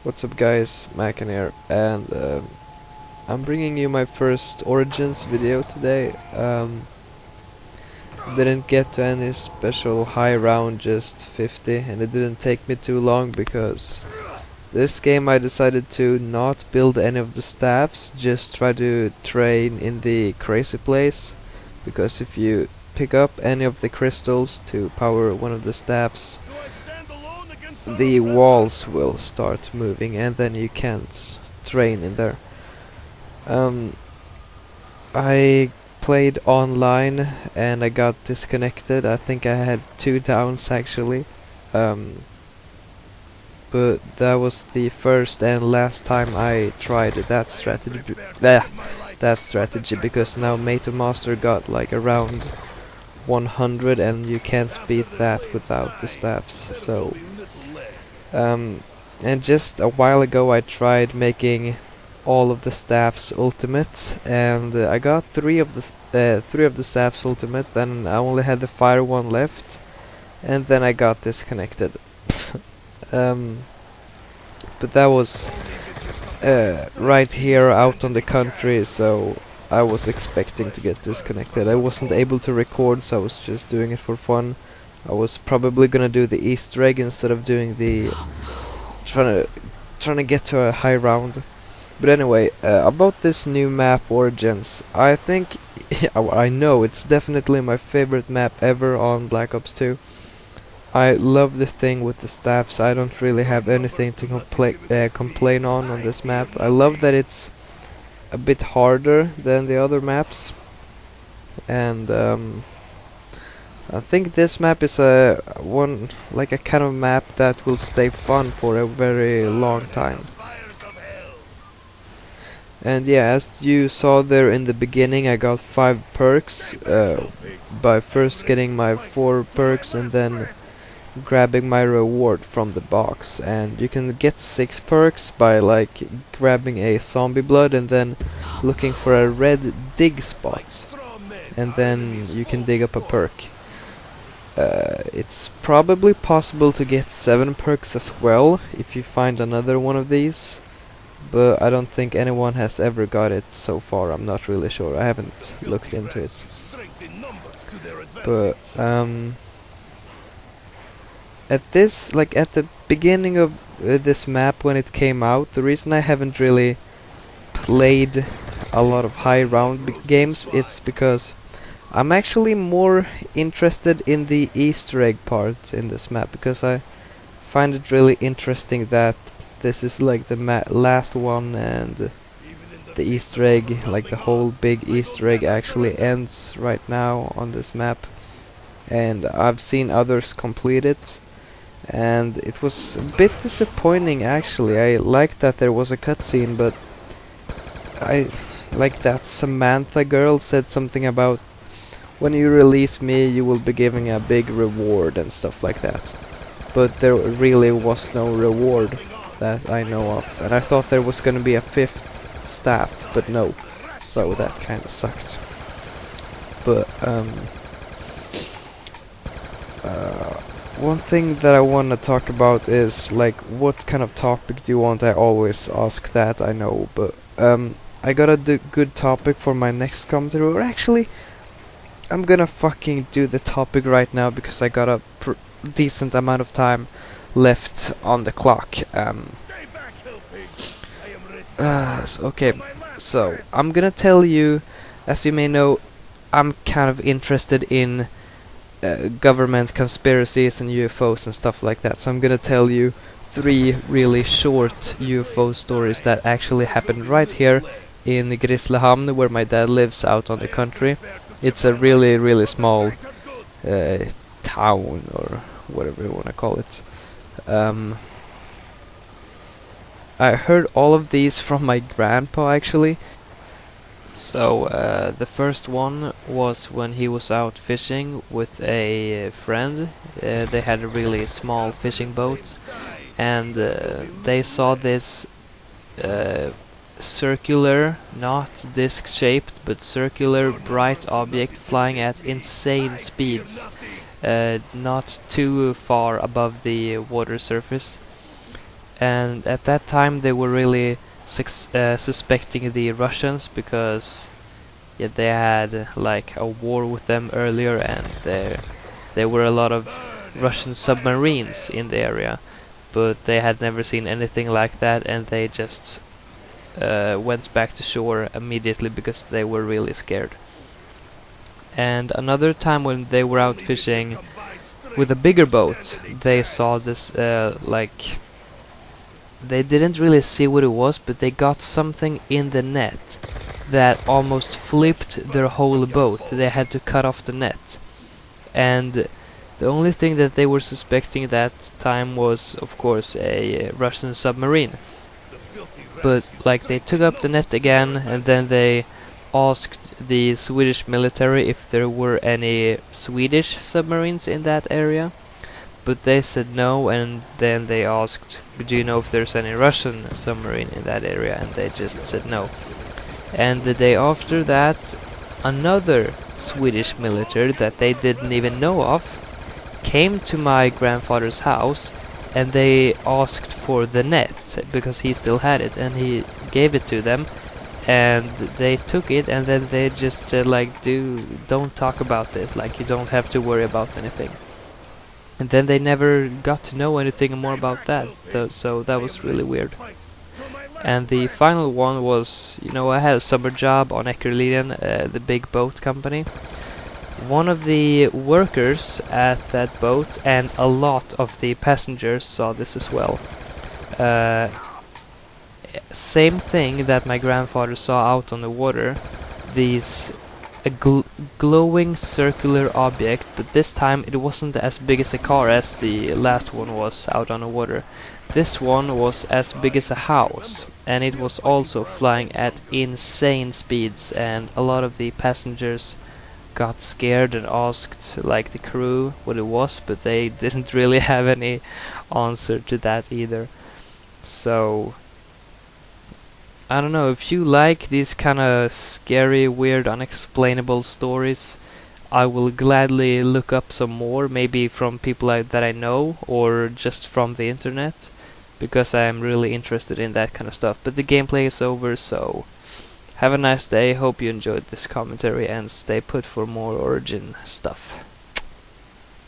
What's up guys, Mackan here, and I'm bringing you my first Origins video today. Didn't get to any special high round, just 50, and it didn't take me too long because this game I decided to not build any of the staffs, just try to train in the crazy place, because if you pick up any of the crystals to power one of the staffs, the walls will start moving and then you can't train in there. I played online and I got disconnected. I think I had 2 downs actually. But that was the first and last time I tried that strategy because now Mato Master got like around 100 and you can't beat that without the staffs. So and just a while ago I tried making all of the staffs ultimate, and I got three of the staffs ultimate. Then I only had the fire one left, and then I got disconnected. But that was right here out on the country, so I was expecting to get disconnected. I wasn't able to record, so I was just doing it for fun. I was probably gonna do the Easter egg instead of doing the trying to get to a high round. But anyway, about this new map Origins, I think I know it's definitely my favorite map ever on Black Ops 2. I love the thing with the staffs. I don't really have anything to complain on this map. I love that it's a bit harder than the other maps, and I think this map is a kind of map that will stay fun for a very long time. And yeah, as you saw there in the beginning, I got 5 perks by first getting my 4 perks and then grabbing my reward from the box. And you can get 6 perks by like grabbing a zombie blood and then looking for a red dig spot, and then you can dig up a perk. It's probably possible to get 7 perks as well if you find another one of these, but I don't think anyone has ever got it so far. I'm not really sure. I haven't looked into it. But at the beginning of this map when it came out, the reason I haven't really played a lot of high round games is because I'm actually more interested in the Easter egg part in this map, because I find it really interesting that this is like the last one, and the Easter egg, like the whole big Easter egg, actually ends right now on this map. And I've seen others complete it, and it was a bit disappointing actually. I liked that there was a cutscene, but I like that Samantha girl said something about, when you release me you will be giving a big reward and stuff like that. But there really was no reward that I know of, and I thought there was gonna be a 5th staff, but no, so that kinda sucked. But one thing that I wanna talk about is like, what kind of topic do you want? I always ask that, I know, but I got a good topic for my next commentary, or actually I'm gonna fucking do the topic right now because I got a decent amount of time left on the clock. Okay, so I'm gonna tell you, as you may know, I'm kind of interested in government conspiracies and UFOs and stuff like that. So I'm gonna tell you 3 really short UFO stories that actually happened right here in Grisslehamn, where my dad lives out on the country. It's a really small town, or whatever you want to call it. I heard all of these from my grandpa actually. So the first one was when he was out fishing with a friend. They had a really small fishing boat, and they saw this circular, not disc shaped, but circular bright object flying at insane speeds, not too far above the water surface. and at that time they were really suspecting the Russians because yeah, they had like a war with them earlier, and there were a lot of Russian submarines in the area, but they had never seen anything like that, and they just went back to shore immediately because they were really scared. And another time when they were out fishing with a bigger boat, they saw this like, they didn't really see what it was, but they got something in the net that almost flipped their whole boat. They had to cut off the net, and the only thing that they were suspecting that time was, of course, a Russian submarine. But like, they took up the net again, and then they asked the Swedish military if there were any Swedish submarines in that area, but they said no. And then they asked, do you know if there's any Russian submarine in that area, and they just said no. And the day after that, another Swedish military that they didn't even know of came to my grandfather's house, and they asked for the net because he still had it, and he gave it to them, and they took it, and then they just said like, don't talk about this, like, you don't have to worry about anything. And then they never got to know anything more about that, so that was really weird. And the final one was, you know, I had a summer job on Eckerliden, the big boat company. One of the workers at that boat and a lot of the passengers saw this as well. Same thing that my grandfather saw out on the water. These glowing circular object, but this time it wasn't as big as a car as the last one was out on the water. This one was as big as a house, and it was also flying at insane speeds, and a lot of the passengers got scared and asked like the crew what it was, but they didn't really have any answer to that either. So I don't know, if you like these kind of scary, weird, unexplainable stories, I will gladly look up some more, maybe from people that I know, or just from the internet, because I am really interested in that kind of stuff. But the gameplay is over, so have a nice day. Hope you enjoyed this commentary, and stay put for more Origin stuff.